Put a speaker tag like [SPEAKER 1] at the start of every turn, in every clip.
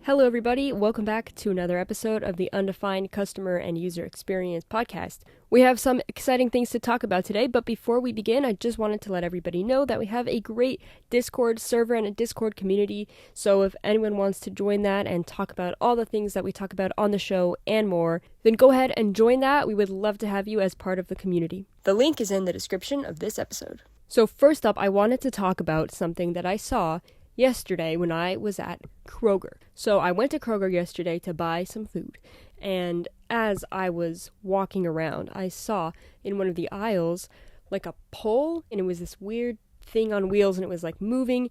[SPEAKER 1] Hello everybody, welcome back to another episode of the Undefined Customer and User Experience podcast. We have some exciting things to talk about today, but before we begin, I just wanted to let everybody know that we have a great Discord server and a Discord community, so if anyone wants to join that and talk about all the things that we talk about on the show and more, then go ahead and join that. We would love to have you as part of the community. The link is in the description of this episode. So first up, I wanted to talk about something that I saw yesterday when I was at Kroger. So I went to Kroger yesterday to buy some food, and as I was walking around, I saw in one of the aisles like a pole, and it was this weird thing on wheels, and it was like moving.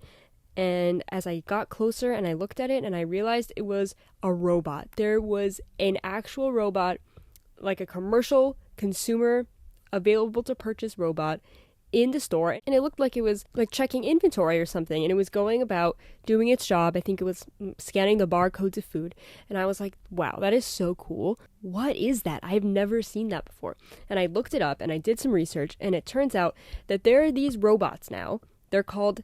[SPEAKER 1] And as I got closer and I looked at it, and I realized it was a robot. There was an actual robot, like a commercial consumer available to purchase robot in the store, and it looked like it was like checking inventory or something, and it was going about doing its job. I think it was scanning the barcodes of food, and I was like, wow, that is so cool. What is that? I've never seen that before. And I looked it up and I did some research, and it turns out that there are these robots now. They're called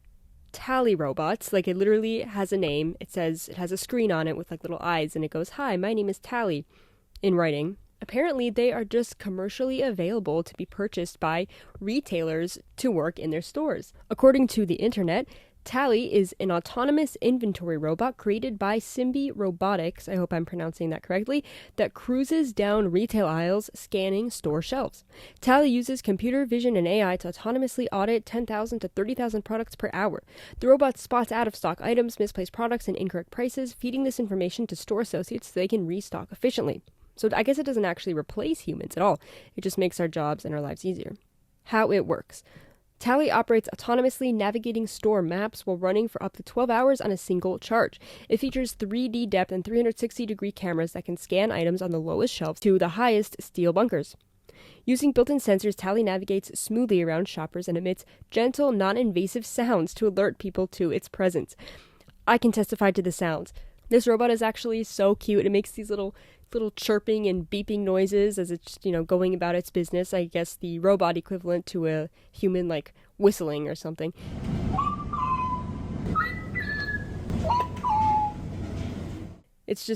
[SPEAKER 1] Tally robots. Like, it literally has a name. It says, it has a screen on it with like little eyes, and it goes, "Hi, my name is Tally," in writing. Apparently, they are just commercially available to be purchased by retailers to work in their stores. According to the internet, Tally is an autonomous inventory robot created by Simbi Robotics, I hope I'm pronouncing that correctly, that cruises down retail aisles scanning store shelves. Tally uses computer vision and AI to autonomously audit 10,000 to 30,000 products per hour. The robot spots out-of-stock items, misplaced products, and incorrect prices, feeding this information to store associates so they can restock efficiently. So I guess it doesn't actually replace humans at all. It just makes our jobs and our lives easier. How it works. Tally operates autonomously, navigating store maps while running for up to 12 hours on a single charge. It features 3D depth and 360-degree cameras that can scan items on the lowest shelves to the highest steel bunkers. Using built-in sensors, Tally navigates smoothly around shoppers and emits gentle, non-invasive sounds to alert people to its presence. I can testify to the sounds. This robot is actually so cute. It makes these little chirping and beeping noises as it's, going about its business. I guess the robot equivalent to a human, like, whistling or something. It's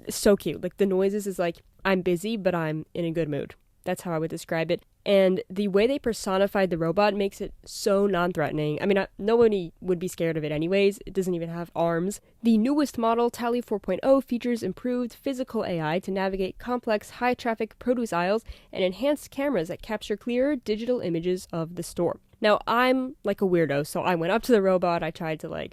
[SPEAKER 1] so cute. Like, the noises is like, I'm busy, but I'm in a good mood. That's how I would describe it. And the way they personified the robot makes it so non-threatening. I mean, nobody would be scared of it anyways. It doesn't even have arms. The newest model, Tally 4.0, features improved physical AI to navigate complex, high-traffic produce aisles and enhanced cameras that capture clearer digital images of the store. Now, I'm like a weirdo, so I went up to the robot. I tried to,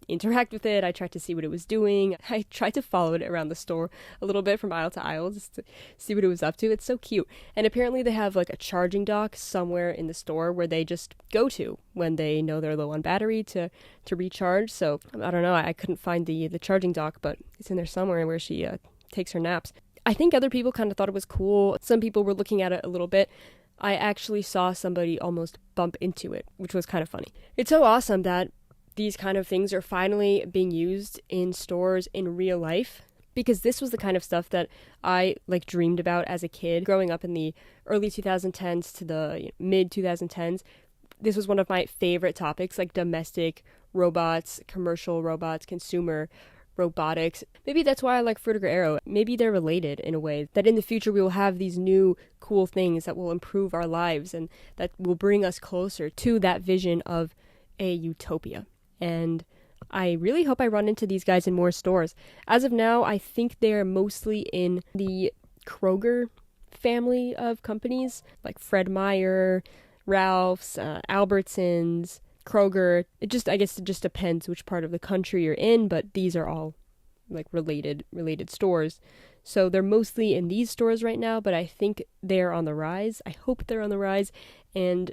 [SPEAKER 1] interact with it. I tried to see what it was doing. I tried to follow it around the store a little bit from aisle to aisle just to see what it was up to. It's so cute. And apparently they have like a charging dock somewhere in the store where they just go to when they know they're low on battery to recharge. So I don't know. I couldn't find the charging dock, but it's in there somewhere where she takes her naps. I think other people kind of thought it was cool. Some people were looking at it a little bit. I actually saw somebody almost bump into it, which was kind of funny. It's so awesome that these kind of things are finally being used in stores in real life, because this was the kind of stuff that I dreamed about as a kid growing up in the early 2010s to the mid 2010s. This was one of my favorite topics, like domestic robots, commercial robots, consumer robotics. Maybe that's why I like Fruitiger Arrow. Maybe they're related in a way, that in the future we will have these new cool things that will improve our lives and that will bring us closer to that vision of a utopia. And I really hope I run into these guys in more stores. As of now, I think they're mostly in the Kroger family of companies, like Fred Meyer, Ralph's, Albertsons, Kroger. I guess it just depends which part of the country you're in, but these are all like related stores. So they're mostly in these stores right now, but I think they're on the rise. I hope they're on the rise. And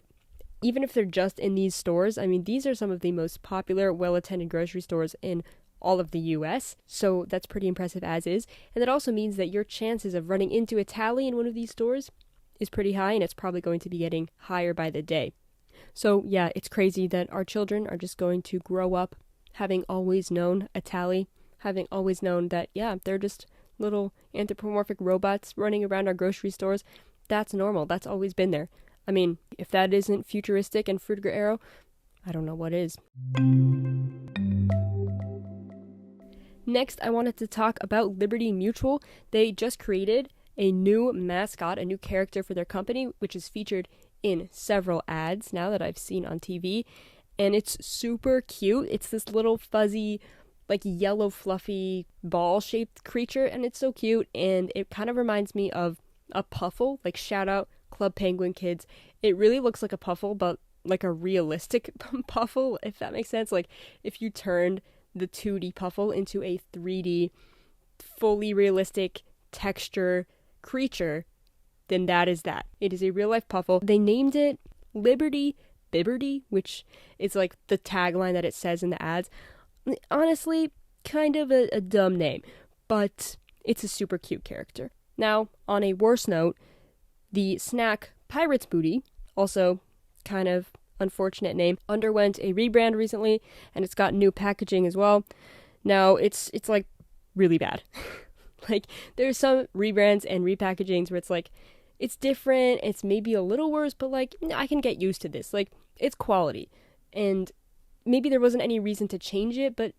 [SPEAKER 1] even if they're just in these stores, I mean, these are some of the most popular, well-attended grocery stores in all of the US, so that's pretty impressive as is. And that also means that your chances of running into a Tally in one of these stores is pretty high, and it's probably going to be getting higher by the day. So yeah, it's crazy that our children are just going to grow up having always known a Tally, having always known that, yeah, they're just little anthropomorphic robots running around our grocery stores. That's normal. That's always been there. I mean, if that isn't futuristic and Fruitiger Arrow, I don't know what is. Next, I wanted to talk about Liberty Mutual. They just created a new mascot, a new character for their company, which is featured in several ads now that I've seen on TV. And it's super cute. It's this little fuzzy, like yellow fluffy ball-shaped creature, and it's so cute. And it kind of reminds me of a Puffle, like shout out Club Penguin kids. It really looks like a Puffle, but like a realistic Puffle, if that makes sense. Like if you turned the 2D Puffle into a 3D, fully realistic texture creature, then that is that. It is a real life Puffle. They named it Liberty Bibberty, which is like the tagline that it says in the ads. Honestly, kind of a dumb name, but it's a super cute character. Now, on a worse note, the snack Pirate's Booty, also kind of unfortunate name, underwent a rebrand recently, and it's got new packaging as well. Now, it's like really bad. Like, there's some rebrands and repackagings where it's like, it's different, it's maybe a little worse, but like, I can get used to this. Like, it's quality. And maybe there wasn't any reason to change it, but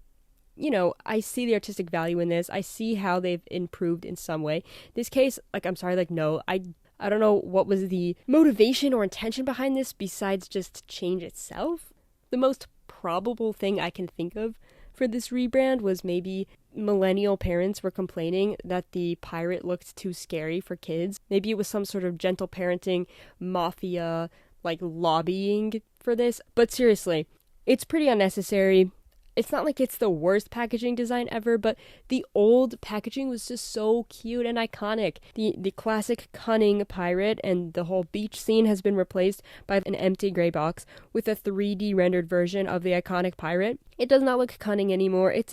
[SPEAKER 1] you know, I see the artistic value in this. I see how they've improved in some way. This case, like, I'm sorry, like, no, I don't know what was the motivation or intention behind this besides just change itself. The most probable thing I can think of for this rebrand was maybe millennial parents were complaining that the pirate looked too scary for kids. Maybe it was some sort of gentle parenting mafia, like, lobbying for this. But seriously, it's pretty unnecessary. It's not like it's the worst packaging design ever, but the old packaging was just so cute and iconic. The classic cunning pirate and the whole beach scene has been replaced by an empty gray box with a 3D rendered version of the iconic pirate. It does not look cunning anymore. It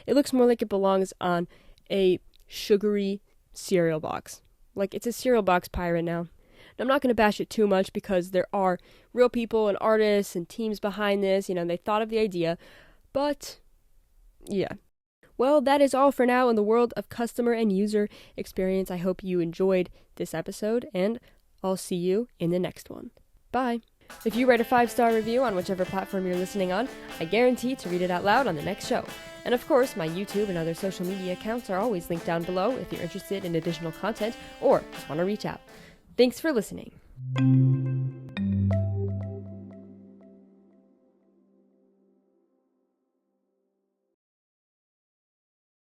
[SPEAKER 1] looks more like it belongs on a sugary cereal box. Like, it's a cereal box pirate now. I'm not going to bash it too much because there are real people and artists and teams behind this, they thought of the idea. But, yeah. Well, that is all for now in the world of customer and user experience. I hope you enjoyed this episode, and I'll see you in the next one. Bye. If you write a 5-star review on whichever platform you're listening on, I guarantee to read it out loud on the next show. And of course, my YouTube and other social media accounts are always linked down below if you're interested in additional content or just want to reach out. Thanks for listening.